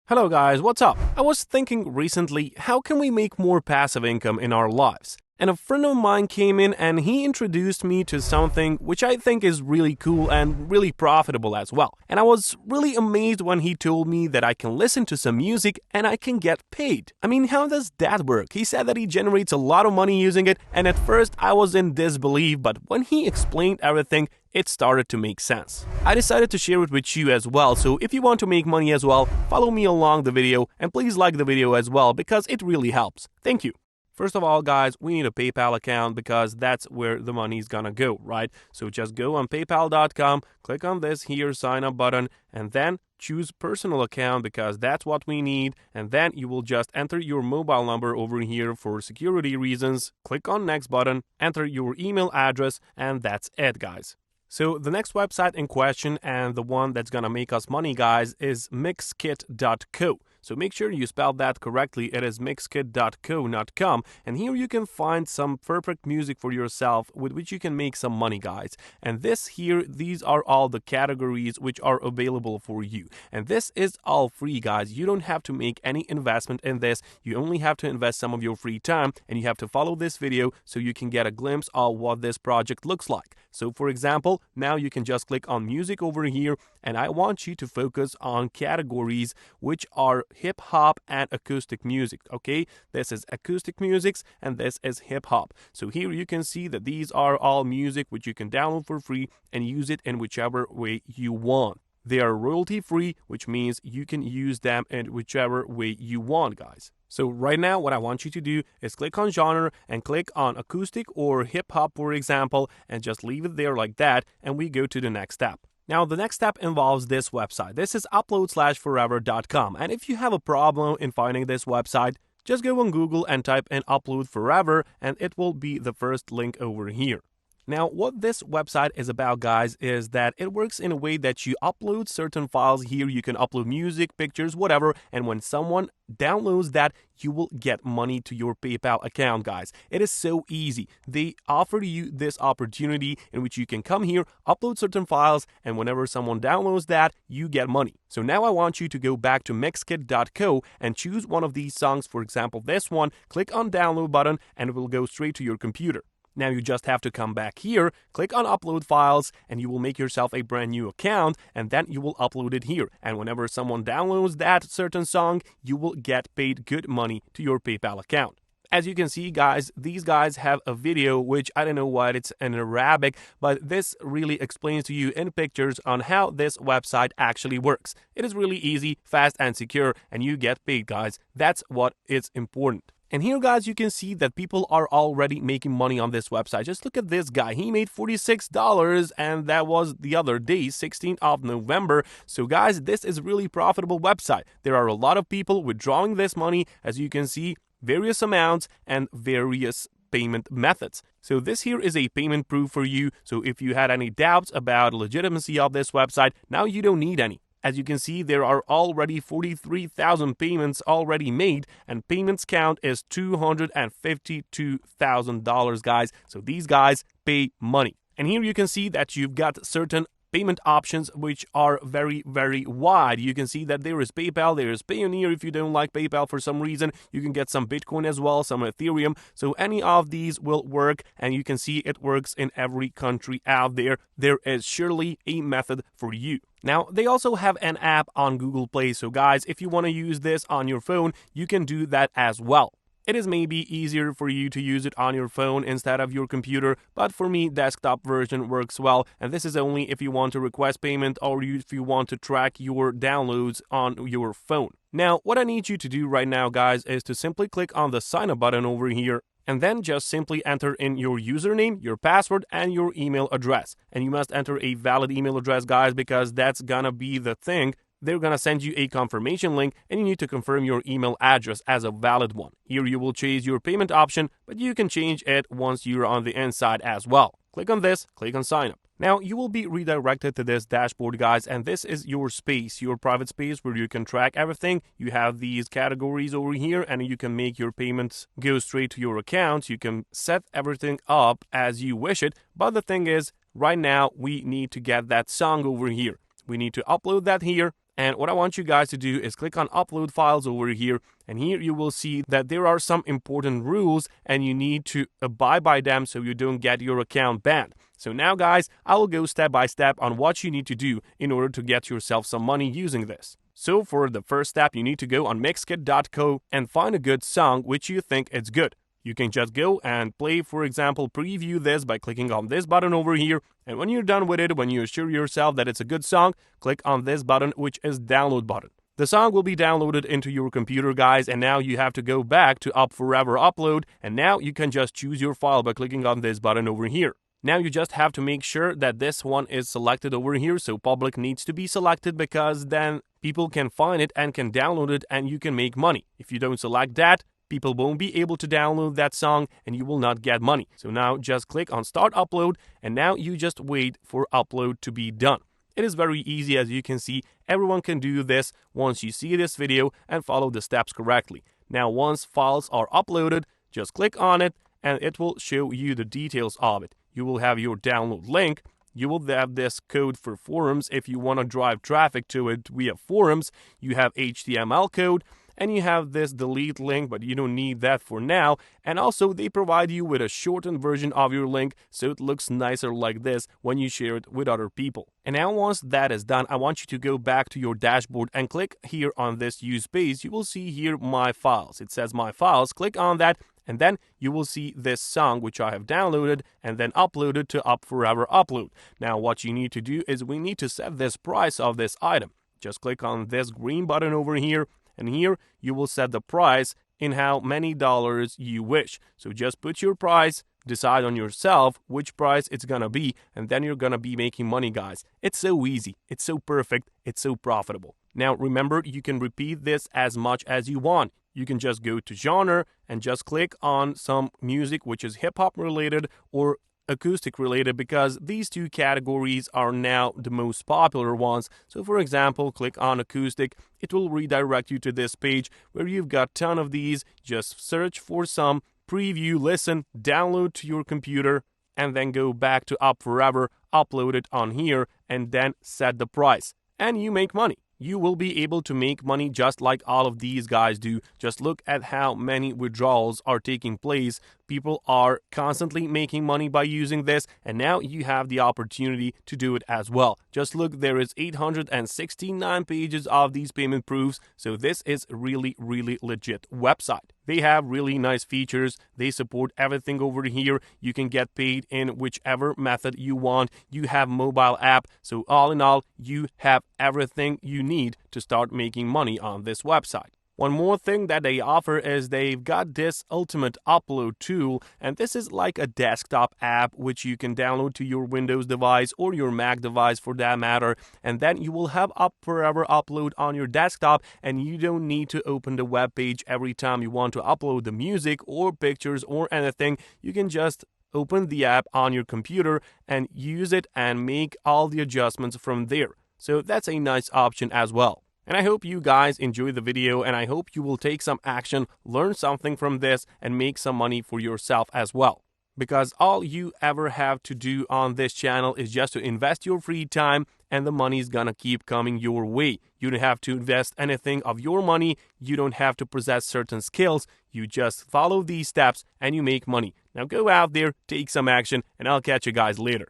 Hello guys, what's up? I was thinking recently, how can we make more passive income in our lives? And a friend of mine came in and he introduced me to something which I think is really cool and really profitable as well. And I was really amazed when he told me that I can listen to some music and I can get paid. I mean, how does that work? He said that he generates a lot of money using it, and at first I was in disbelief, but when he explained everything, it started to make sense. I decided to share it with you as well, so if you want to make money as well, follow me along the video and please like the video as well because it really helps. Thank you. First of all, guys, we need a PayPal account because that's where the money's gonna go, right? So just go on paypal.com, click on this here sign up button, and then choose personal account because that's what we need. And then you will just enter your mobile number over here for security reasons. Click on next button, enter your email address, and that's it, guys. So the next website in question and the one that's gonna make us money, guys, is Mixkit.co. So make sure you spell that correctly. It is mixkit.co, not com. And here you can find some perfect music for yourself with which you can make some money, guys. And these are all the categories which are available for you. And this is all free, guys. You don't have to make any investment in this. You only have to invest some of your free time, and you have to follow this video so you can get a glimpse of what this project looks like. So for example, now you can just click on music over here, and I want you to focus on categories which are hip hop and acoustic music. Okay, this is acoustic music and this is hip hop. So here you can see that these are all music which you can download for free and use it in whichever way you want. They are royalty free, which means you can use them in whichever way you want, guys. So right now what I want you to do is click on genre and click on acoustic or hip hop, for example, and just leave it there like that, and we go to the next step. Now, the next step involves this website. This is upload/forever.com. And if you have a problem in finding this website, just go on Google and type in upload forever, and it will be the first link over here. Now, what this website is about, guys, is that it works in a way that you upload certain files here. You can upload music, pictures, whatever, and when someone downloads that, you will get money to your PayPal account, guys. It is so easy. They offer you this opportunity in which you can come here, upload certain files, and whenever someone downloads that, you get money. So now I want you to go back to Mixkit.co and choose one of these songs, for example, this one, click on download button, and it will go straight to your computer. Now you just have to come back here, click on upload files, and you will make yourself a brand new account, and then you will upload it here. And whenever someone downloads that certain song, you will get paid good money to your PayPal account. As you can see, guys, these guys have a video which I don't know what it's in Arabic, but this really explains to you in pictures on how this website actually works. It is really easy, fast, and secure, and you get paid, guys. That's what is important. And here, guys, you can see that people are already making money on this website. Just look at this guy. He made $46, and that was the other day, 16th of November. So, guys, this is a really profitable website. There are a lot of people withdrawing this money, as you can see, various amounts and various payment methods. So this here is a payment proof for you. So if you had any doubts about legitimacy of this website, now you don't need any. As you can see, there are already 43,000 payments already made, and payments count is $252,000, guys. So these guys pay money. And here you can see that you've got certain payment options which are very, very wide. You can see that there is PayPal, there is Payoneer. If you don't like PayPal for some reason, you can get some Bitcoin as well, some Ethereum. So any of these will work, and you can see it works in every country out there. There is surely a method for you. Now, they also have an app on Google Play. So guys, if you want to use this on your phone, you can do that as well. It is maybe easier for you to use it on your phone instead of your computer, but for me, desktop version works well, and this is only if you want to request payment or if you want to track your downloads on your phone. Now, what I need you to do right now, guys, is to simply click on the sign up button over here, and then just simply enter in your username, your password, and your email address. And you must enter a valid email address, guys, because that's gonna be the thing. They're going to send you a confirmation link, and you need to confirm your email address as a valid one. Here you will change your payment option, but you can change it once you're on the inside as well. Click on this, click on sign up. Now you will be redirected to this dashboard, guys, and this is your space, your private space where you can track everything. You have these categories over here, and you can make your payments go straight to your account. You can set everything up as you wish it, but the thing is, right now we need to get that song over here. We need to upload that here. And what I want you guys to do is click on upload files over here, and here you will see that there are some important rules and you need to abide by them so you don't get your account banned. So now guys, I will go step by step on what you need to do in order to get yourself some money using this. So for the first step, you need to go on mixkit.co and find a good song which you think is good. You can just go and play, for example, preview this by clicking on this button over here. And when you're done with it, when you assure yourself that it's a good song, click on this button, which is download button. The song will be downloaded into your computer, guys, and now you have to go back to Up Forever Upload, and now you can just choose your file by clicking on this button over here. Now you just have to make sure that this one is selected over here, so public needs to be selected because then people can find it and can download it and you can make money. If you don't select that, people won't be able to download that song and you will not get money. So now just click on Start Upload, and now you just wait for upload to be done. It is very easy, as you can see. Everyone can do this once you see this video and follow the steps correctly. Now once files are uploaded, just click on it and it will show you the details of it. You will have your download link. You will have this code for forums if you want to drive traffic to it via forums. You have HTML code. And you have this delete link, but you don't need that for now. And also they provide you with a shortened version of your link so it looks nicer like this when you share it with other people. And now once that is done, I want you to go back to your dashboard and click here on this use page. You will see here my files. It says my files. Click on that. And then you will see this song which I have downloaded and then uploaded to Up Forever Upload. Now what you need to do is we need to set this price of this item. Just click on this green button over here. And here you will set the price in how many dollars you wish. So just put your price, decide on yourself which price it's gonna be, and then you're gonna be making money, guys. It's so easy, it's so perfect, it's so profitable. Now remember, you can repeat this as much as you want. You can just go to genre and just click on some music which is hip-hop related or acoustic related, because these two categories are now the most popular ones. So for example, click on acoustic. It will redirect you to this page where you've got a ton of these. Just search for some, preview, listen, download to your computer, and then go back to Up Forever, upload it on here, and then set the price. And you make money. You will be able to make money just like all of these guys do. Just look at how many withdrawals are taking place. People are constantly making money by using this, and now you have the opportunity to do it as well. Just look, there is 869 pages of these payment proofs, so this is really legit website. They have really nice features. They support everything over here. You can get paid in whichever method you want. You have mobile app, so all in all, you have everything you need to start making money on this website. One more thing that they offer is they've got this ultimate upload tool, and this is like a desktop app which you can download to your Windows device or your Mac device for that matter, and then you will have Up Forever Upload on your desktop, and you don't need to open the web page every time you want to upload the music or pictures or anything. You can just open the app on your computer and use it and make all the adjustments from there. So that's a nice option as well. And I hope you guys enjoyed the video, and I hope you will take some action, learn something from this, and make some money for yourself as well. Because all you ever have to do on this channel is just to invest your free time, and the money is gonna keep coming your way. You don't have to invest anything of your money. You don't have to possess certain skills. You just follow these steps and you make money. Now go out there, take some action, and I'll catch you guys later.